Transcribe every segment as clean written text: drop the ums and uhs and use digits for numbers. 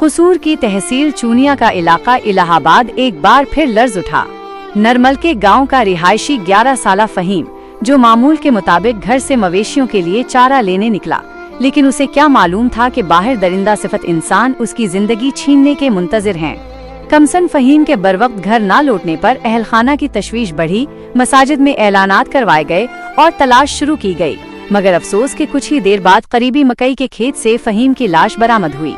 कसूर की तहसील चूनिया का इलाका इलाहाबाद एक बार फिर लर्ज उठा। नरमल के गांव का रिहायशी 11 साला फहीम, जो मामूल के मुताबिक घर से मवेशियों के लिए चारा लेने निकला, लेकिन उसे क्या मालूम था कि बाहर दरिंदा सिफत इंसान उसकी जिंदगी छीनने के मुंतजिर हैं। कमसन फहीम के बरवक्त घर ना लौटने पर अहलखाना की तशवीश बढ़ी, मसाजिद में ऐलानात करवाए गए और तलाश शुरू की गई, मगर अफसोस के कुछ ही देर बाद करीबी मकई के खेत से फहीम की लाश बरामद हुई।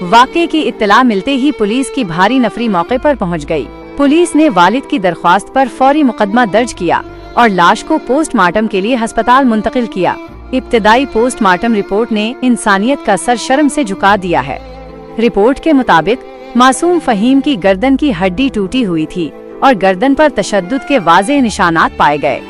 वाक़े की इत्तला मिलते ही पुलिस की भारी नफरी मौके पर पहुंच गई। पुलिस ने वालिद की दरख्वास्त पर फौरी मुकदमा दर्ज किया और लाश को पोस्टमार्टम के लिए अस्पताल मुंतकिल किया। इब्तदाई पोस्टमार्टम रिपोर्ट ने इंसानियत का सर शर्म से झुका दिया है। रिपोर्ट के मुताबिक मासूम फहीम की गर्दन की हड्डी टूटी हुई थी और गर्दन पर तशद्दुद के वाज़ेह निशानात पाए गए।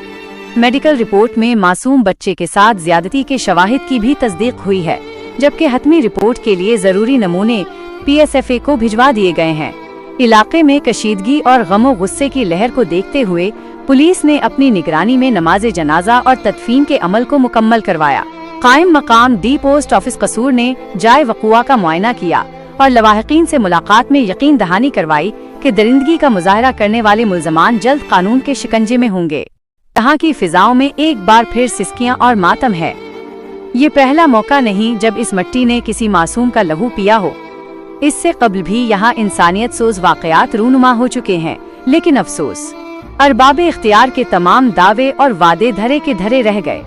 मेडिकल रिपोर्ट में मासूम बच्चे के साथ ज्यादती के शवाहिद की भी तस्दीक हुई है, जबकि हतमी रिपोर्ट के लिए जरूरी नमूने PSFA को भिजवा दिए गए हैं। इलाके में कशीदगी और गमो गुस्से की लहर को देखते हुए पुलिस ने अपनी निगरानी में नमाज जनाजा और तदफीन के अमल को मुकम्मल करवाया। कायम मकाम डी पोस्ट ऑफिस कसूर ने जाए वक़ुआ का मुआयना किया और लवाहिकीन से मुलाकात में यकीन दहानी करवाई कि दरिंदगी का मुजाहरा करने वाले मुल्ज़मान जल्द कानून के शिकंजे में होंगे। यहाँ की फिजाओं में एक बार फिर सिसकियां और मातम है। ये पहला मौका नहीं जब इस मिट्टी ने किसी मासूम का लहू पिया हो। इससे कबल भी यहाँ इंसानियत सोज वाक़यात रूनुमा हो चुके हैं, लेकिन अफसोस अरबाबे इख्तियार के तमाम दावे और वादे धरे के धरे रह गए।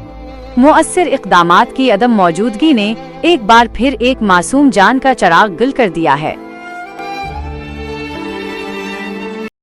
मुअस्सिर इक़दामात की अदम मौजूदगी ने एक बार फिर एक मासूम जान का चिराग गुल कर दिया है।